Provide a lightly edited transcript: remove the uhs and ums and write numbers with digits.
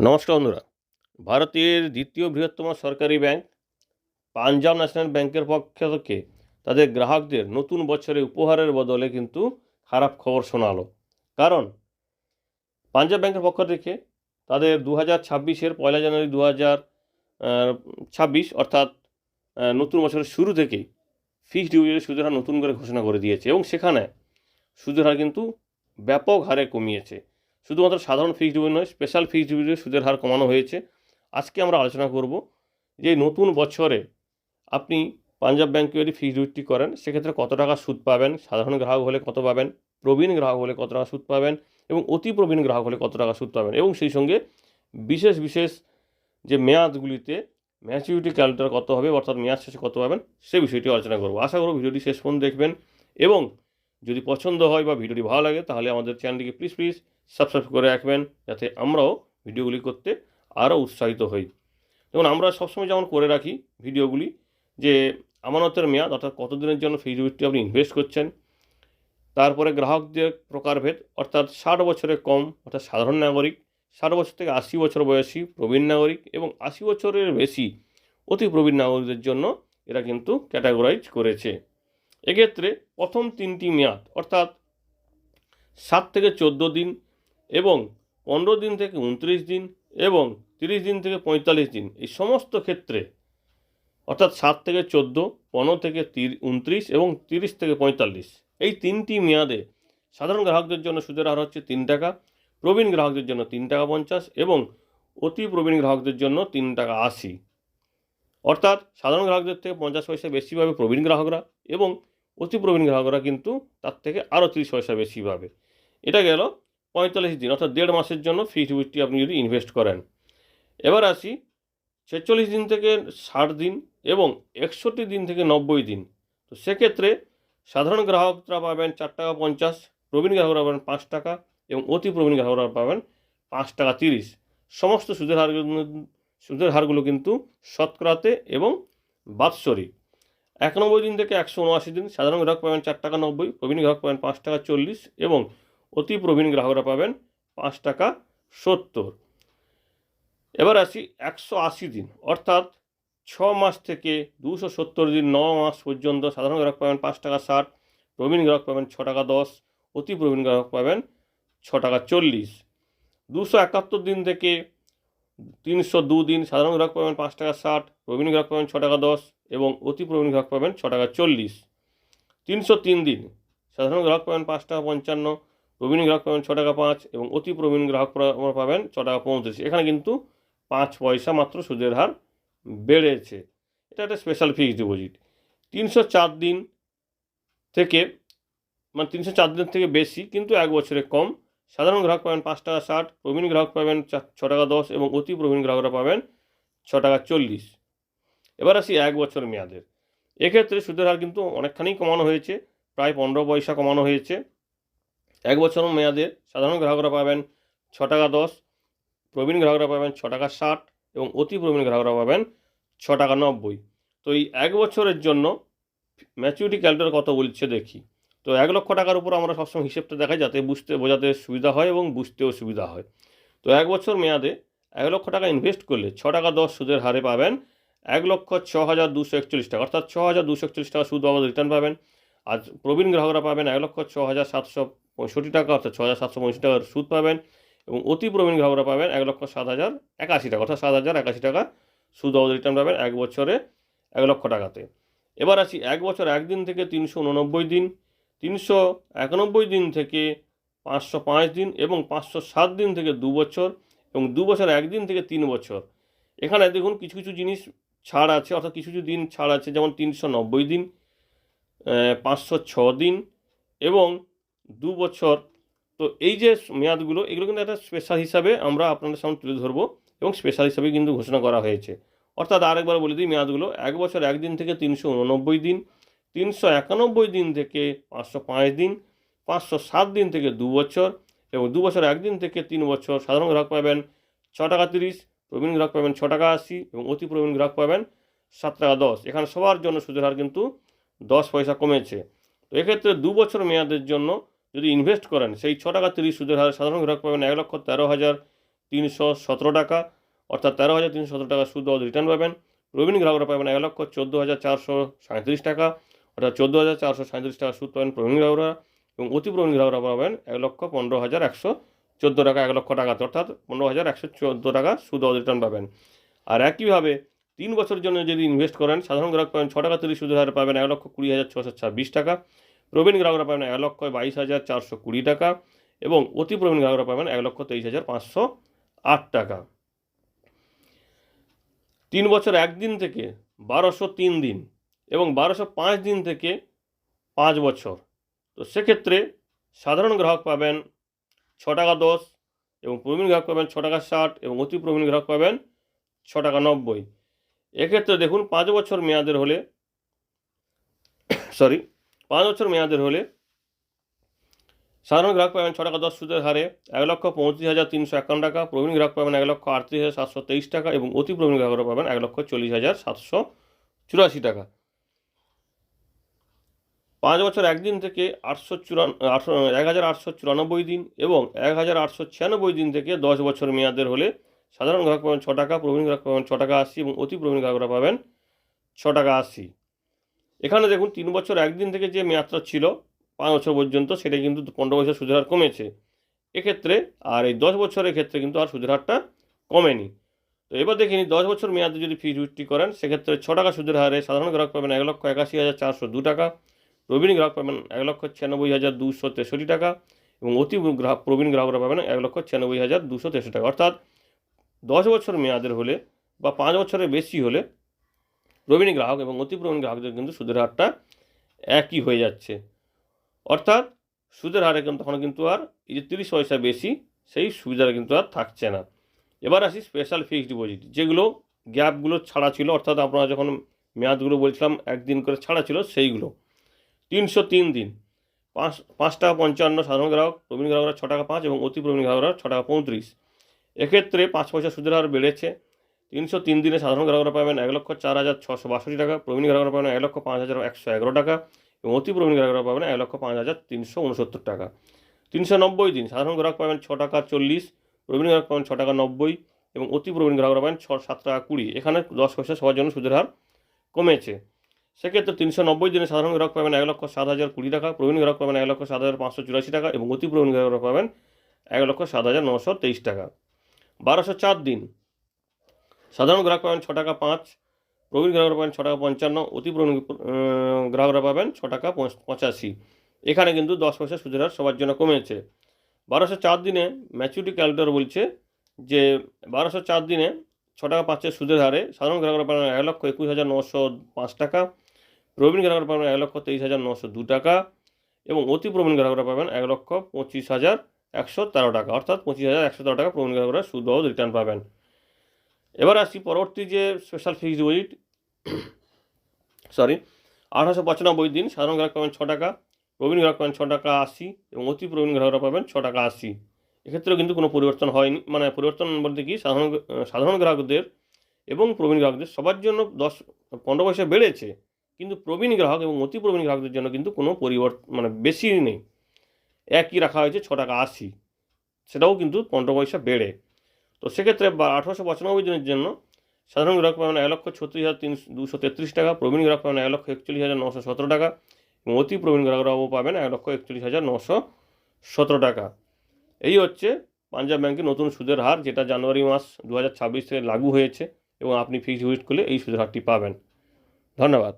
নমস্কার বন্ধুরা। ভারতের দ্বিতীয় বৃহত্তম সরকারি ব্যাংক পাঞ্জাব ন্যাশনাল ব্যাংকের পক্ষ থেকে তাদের গ্রাহকদের নতুন বছরে উপহারের বদলে কিন্তু খারাপ খবর শোনালো। কারণ পাঞ্জাব ব্যাংকের পক্ষ থেকে তাদের 2026-এর 1 জানুয়ারি 2026 অর্থাৎ নতুন বছরের শুরু থেকেই ফিক্সড ডিপোজিটের সুদের হার নতুন করে ঘোষণা করে দিয়েছে এবং সেখানে সুদের হার কিন্তু ব্যাপক হারে কমিয়েছে। শুধুমাত্র সাধারণ ফিক্সড ডিপোজিট নয়, স্পেশাল ফিক্সড ডিপোজিটের সুদের হার কমানো হয়েছে। আজকে আমরা আলোচনা করব যে নতুন বছরে আপনি পাঞ্জাব ব্যাংকে যদি ফিক্সড ডিপোজিটটি করেন সেক্ষেত্রে কত টাকা সুদ পাবেন, সাধারণ গ্রাহক হলে কত পাবেন, প্রবীণ গ্রাহক হলে কত টাকা সুদ পাবেন এবং অতি প্রবীণ গ্রাহক হলে কত টাকা সুদ পাবেন এবং সেই সঙ্গে বিশেষ বিশেষ যে মেয়াদগুলিতে ম্যাচুরিটি ক্যালকুলেটর কত হবে অর্থাৎ মেয়াদ শেষে কত পাবেন সে বিষয়টি আলোচনা করব। আশা করব ভিডিওটি শেষ পর্যন্ত দেখবেন এবং যদি পছন্দ হয় বা ভিডিওটি ভালো লাগে তাহলে আমাদের চ্যানেলটিকে প্লিজ সাবস্ক্রাইব করে রাখবেন, যাতে আমরাও ভিডিওগুলি করতে আরও উৎসাহিত হই। যেমন আমরা সবসময় যেমন করে রাখি ভিডিওগুলি যে আমানতের মেয়াদ অর্থাৎ কতদিনের জন্য ফিক্সড ডিপোজিটটি আপনি ইনভেস্ট করছেন, তারপরে গ্রাহকদের প্রকারভেদ অর্থাৎ 60 বছরের কম অর্থাৎ সাধারণ নাগরিক, 60 বছর থেকে 80 বছর বয়সী প্রবীণ নাগরিক এবং 80 বছরের বেশি অতি প্রবীণ নাগরিকদের জন্য এরা কিন্তু ক্যাটাগরাইজ করেছে। এক্ষেত্রে প্রথম 3টি মেয়াদ অর্থাৎ 7 থেকে 14 দিন এবং 15 দিন থেকে 29 দিন এবং 30 দিন থেকে 45 দিন, এই সমস্ত ক্ষেত্রে অর্থাৎ 7 থেকে 14, 15 থেকে 29 এবং 30 থেকে 45, এই 3টি মেয়াদে সাধারণ গ্রাহকদের জন্য সুদের হার হচ্ছে 3 টাকা, প্রবীণ গ্রাহকদের জন্য 3 টাকা 50 এবং অতি প্রবীণ গ্রাহকদের জন্য 3 টাকা 80। অর্থাৎ সাধারণ গ্রাহকদের থেকে 50 পয়সা বেশি পাবে প্রবীণ গ্রাহকরা এবং অতি প্রবীণ গ্রাহকরা কিন্তু তার থেকে আরও 30 পয়সা বেশি পাবে। এটা গেল 45 দিন অর্থাৎ 1.5 মাসের জন্য ফিক্সড ডিপোজিটটি আপনি যদি ইনভেস্ট করেন। এবার আসি 46 দিন থেকে 60 দিন এবং 61 দিন থেকে 90 দিন। তো সেক্ষেত্রে সাধারণ গ্রাহকরা পাবেন 4 টাকা 50, প্রবীণ গ্রাহকরা পাবেন 5 টাকা এবং অতি প্রবীণ গ্রাহকরা পাবেন 5 টাকা 30। সমস্ত সুদের হারগুলো কিন্তু শতকরাতে এবং বাৎসরিক। 91 দিন থেকে 179 দিন সাধারণ গ্রাহক পাবেন 4 টাকা 90, প্রবীণ গ্রাহক পাবেন 5 টাকা 40 এবং অতি প্রবীণ গ্রাহকরা পাবেন 5 টাকা 70। এবার আসি 180 দিন অর্থাৎ 6 মাস থেকে 270 দিন 9 মাস পর্যন্ত সাধারণ গ্রাহক পাবেন 5 টাকা 60, প্রবীণ গ্রাহক পাবেন 6 টাকা 10, অতি প্রবীণ গ্রাহক পাবেন 6 টাকা 40। 271 দিন থেকে 302 দিন সাধারণ গ্রাহক পাবেন 5 টাকা 60, প্রবীণ গ্রাহক পাবেন 6 টাকা 10 এবং অতি প্রবীণ গ্রাহক পাবেন 6 টাকা 40। 303 দিন সাধারণ গ্রাহক পাবেন 5 টাকা 55, প্রবীণ গ্রাহক পাবেন 6 টাকা 5 এবং অতি প্রবীণ গ্রাহক পাবেন 6 টাকা 35। এখানে কিন্তু 5 পয়সা মাত্র সুদের হার বেড়েছে। এটা একটা স্পেশাল ফিক্সড ডিপোজিট। 304 দিন থেকে 304 দিন থেকে বেশি কিন্তু 1 বছরে কম সাধারণ গ্রাহক পাবেন 5 টাকা 60, প্রবীণ গ্রাহক পাবেন 6 টাকা 10 এবং অতি প্রবীণ গ্রাহকরা পাবেন 6 টাকা 40। এবার আসি 1 বছর মেয়াদের। এক্ষেত্রে সুদের হার কিন্তু অনেকখানি কমানো হয়েছে, প্রায় 15 পয়সা কমানো হয়েছে। 1 বছর মেয়াদে সাধারণ গ্রাহকরা পাবেন 6 টাকা 10, প্রবীণ গ্রাহকরা পাবেন 6 টাকা 60 এবং অতি প্রবীণ গ্রাহকরা পাবেন 6 টাকা 90। তো এই 1 বছরের জন্য ম্যাচুরিটি ক্যালকুলেটর কত বলছে দেখি। তো 1 লক্ষ টাকার উপর আমরা সবসময় হিসেবটা দেখাই যাতে বোঝাতে সুবিধা হয় এবং বুঝতেও সুবিধা হয়। তো 1 বছর মেয়াদে 1 লক্ষ টাকা ইনভেস্ট করলে 6 টাকা 10 সুদের হারে পাবেন 1,06,241 টাকা অর্থাৎ 6,241 টাকা সুদ বাবদ রিটার্ন পাবেন। আর প্রবীণ গ্রাহকরা পাবেন 1,06,765 টাকা অর্থাৎ 6,765 টাকার সুদ পাবেন এবং অতি প্রবীণ গ্রাহকরা পাবেন 1,07,081 টাকা অর্থাৎ 7,081 টাকা সুদ বাবদ রিটার্ন পাবেন 1 বছরে 1 লক্ষ টাকাতে। এবার আসি 1 বছর 1 দিন থেকে 389 দিন, 391 দিন থেকে 505 দিন এবং 507 দিন থেকে 2 বছর এবং 2 বছর 1 দিন থেকে 3 বছর। এখানে দেখুন কিছু কিছু জিনিস ছাড় আছে অর্থাৎ কিছু কিছু দিন ছাড় আছে, যেমন 390 দিন, 506 দিন এবং 2 বছর। তো এই যে মেয়াদগুলো এগুলো কিন্তু একটা স্পেশাল হিসাবে আমরা আপনাদের সামনে তুলে ধরবো এবং স্পেশাল হিসাবে কিন্তু ঘোষণা করা হয়েছে। অর্থাৎ আরেকবার বলে দিই মেয়াদগুলো: 1 বছর 1 দিন থেকে 389 দিন, 391 দিন থেকে 505 দিন, 507 দিন থেকে 2 বছর এবং 2 বছর 1 দিন থেকে 3 বছর। সাধারণ গ্রাহক পাবেন 6 টাকা 30, প্রবীণ গ্রাহক পাবেন 6 টাকা 80 এবং অতি প্রবীণ গ্রাহক পাবেন 7 টাকা 10। এখানে সবার জন্য সুদের হার কিন্তু 10 পয়সা কমেছে। তো এক্ষেত্রে 2 বছর মেয়াদের জন্য যদি ইনভেস্ট করেন সেই 6 টাকা 30 সুদের হার সাধারণ গ্রাহক পাবেন 1,13,000, 317 টাকা, অর্থাৎ 13,317 টাকা সুদ বাবদ রিটার্ন পাবেন। প্রবীণ গ্রাহকরা পাবেন 1,14,437 টাকা, অর্থাৎ 14,437 টাকা সুদ পাবেন প্রবীণ গ্রাহকরা, এবং অতি প্রবীণ গ্রাহকরা পাবেন 1,15,114 টাকা, 1 লক্ষ টাকা, অর্থাৎ 15,114 টাকা সুদ বাবদ রিটার্ন পাবেন। আর একইভাবে 3 বছরের জন্য যদি ইনভেস্ট করেন, সাধারণ গ্রাহক পাবেন 6 টাকা 30 সুদের হারে পাবেন 1,20,626 টাকা, প্রবীণ গ্রাহকরা পাবেন 1,22,420 টাকা, এবং অতি প্রবীণ গ্রাহকরা পাবেন 1,23,508 টাকা। 3 বছর 1 দিন থেকে 1203 দিন এবং 1205 দিন থেকে 5 বছর। তো সেক্ষেত্রে সাধারণ গ্রাহক পাবেন 6 টাকা 10, এবং প্রবীণ গ্রাহক পাবেন 6 টাকা 60, এবং অতি প্রবীণ গ্রাহক পাবেন 6 টাকা 90। এক্ষেত্রে দেখুন 5 বছর মেয়াদের হলে 5 বছর মেয়াদের হলে সাধারণ গ্রাহক পাবেন 6 টাকা 10 সুদের হারে 1,35,351 টাকা, প্রবীণ গ্রাহক পাবেন 1,38,723 টাকা, এবং অতি প্রবীণ গ্রাহকরা পাবেন 1,40,784 টাকা। 5 বছর 1 দিন থেকে 1,894 দিন এবং 1,896 দিন থেকে 10 বছর মেয়াদের হলে সাধারণ গ্রাহক পাবেন 6 টাকা, প্রবীণ গ্রাহক পাবেন 6 টাকা 80, এবং অতি প্রবীণ গ্রাহকরা পাবেন 6 টাকা 80। এখানে দেখুন 3 বছর 1 দিন থেকে যে মেয়াদটা ছিল 5 বছর পর্যন্ত, সেটা কিন্তু 15 বছর সুদের হার কমেছে এক্ষেত্রে, আর এই 10 বছরের ক্ষেত্রে কিন্তু আর সুদের হারটা কমেনি। তো এবার দেখিনি 10 বছর মেয়াদে যদি ফিক্সড ডিপোজিট করেন, সেক্ষেত্রে 6 টাকা সুদের হারে সাধারণ গ্রাহক পাবেন 1,81,402 টাকা, প্রবীণ গ্রাহক পাবেন 1,96,263 টাকা, এবং অতি প্রবীণ গ্রাহকরা পাবেন 1,96,263 টাকা। অর্থাৎ 10 বছর মেয়াদের হলে বা 5 বছরের বেশি হলে প্রবীণ গ্রাহক এবং অতি প্রবীণ গ্রাহকদের কিন্তু সুদের হারটা একই হয়ে যাচ্ছে। অর্থাৎ সুদের হারে কিন্তু তখন কিন্তু আর এই যে 30 পয়সা বেশি, সেই সুবিধাটা কিন্তু আর থাকছে না। এবার আসি স্পেশাল ফিক্সড ডিপোজিট, যেগুলো গ্যাপগুলো ছাড়া ছিল, অর্থাৎ আপনারা যখন মেয়াদগুলো বলছিলাম 1 দিন করে ছাড়া ছিল, সেইগুলো 303 দিন 5 টাকা 55 সাধারণ গ্রাহক, প্রবীণ গ্রাহকরা 6 টাকা 5, এবং অতি প্রবীণ গ্রাহকরা 6 টাকা 35। এক্ষেত্রে 5 পয়সা সুদের হার বেড়েছে। 303 দিনে সাধারণ গ্রাহকরা পাবেন 1,04,662 টাকা, প্রবীণ গ্রাহকরা পাবেন 1,05,111 টাকা, এবং অতি প্রবীণ গ্রাহকরা পাবেন 1,05,369 টাকা। 390 দিন সাধারণ গ্রাহক পাবেন 6 টাকা 40, প্রবীণ গ্রাহক পাবেন 6 টাকা 90, এবং অতি প্রবীণ গ্রাহকরা পাবেন 7 টাকা 20। এখানে 10 পয়সা সবার জন্য সুদের হার কমেছে। সেক্ষেত্রে 390 দিনে সাধারণ গ্রাহক পাবেন 1,07,020 টাকা, প্রবীণ গ্রাহক পাবেন 1,07,584 টাকা, এবং অতি প্রবীণ গ্রাহকরা পাবেন 1,07,923 টাকা। 1204 দিন সাধারণ গ্রাহক পাবেন 6 টাকা 5, প্রবীণ গ্রাহকরা পাবেন 6 টাকা 55, অতি প্রবীণ গ্রাহকরা পাবেন 6 টাকা 85। এখানে কিন্তু 10 পয়সা সুদের হার সবার জন্য কমেছে। 1204 দিনে ম্যাচুরিটি ক্যালকুলেটর বলছে যে 1204 দিনে 6 টাকা 5-এর সুদের হারে সাধারণ গ্রাহকরা পাবেন 1,21,905 টাকা, প্রবীণ গ্রাহকরা পাবেন 1,23,902 টাকা, এবং অতি প্রবীণ গ্রাহকরা পাবেন 1,25,113 টাকা, অর্থাৎ 25,113 টাকা প্রবীণ গ্রাহকরা সুদ বাবদ রিটার্ন পাবেন। এবার আসি পরবর্তী যে স্পেশাল ফিক্সড ডিপোজিট 1895 দিন সাধারণ গ্রাহক পাবেন 6 টাকা, প্রবীণ গ্রাহক পাবেন 6 টাকা 80, এবং অতি প্রবীণ গ্রাহকরা পাবেন 6 টাকা 80। এক্ষেত্রেও কিন্তু কোনো পরিবর্তন হয়নি, মানে পরিবর্তন বলতে কি সাধারণ গ্রাহকদের এবং প্রবীণ গ্রাহকদের সবার জন্য 15 পয়সা বেড়েছে, কিন্তু প্রবীণ গ্রাহক এবং অতি প্রবীণ গ্রাহকদের জন্য কিন্তু কোনো পরিবর্তন মানে বেশি নেই, একই রাখা হয়েছে 6 টাকা 80, সেটাও কিন্তু 15 পয়সা বেড়ে। তো সেক্ষেত্রে 1895 দিনের জন্য সাধারণ গ্রাহক পাবেন 1,36,233 টাকা, প্রবীণ গ্রাহক পাবেন 1,41,917 টাকা, এবং অতি প্রবীণ গ্রাহকরাও পাবেন 1,41,917 টাকা। এই হচ্ছে পাঞ্জাব ব্যাংকের নতুন সুদের হার, যেটা জানুয়ারি মাস 2026 থেকে লাগু হয়েছে, এবং আপনি ফিক্সড ডিপোজিট করলে এই সুদের হারটি পাবেন। ধন্যবাদ।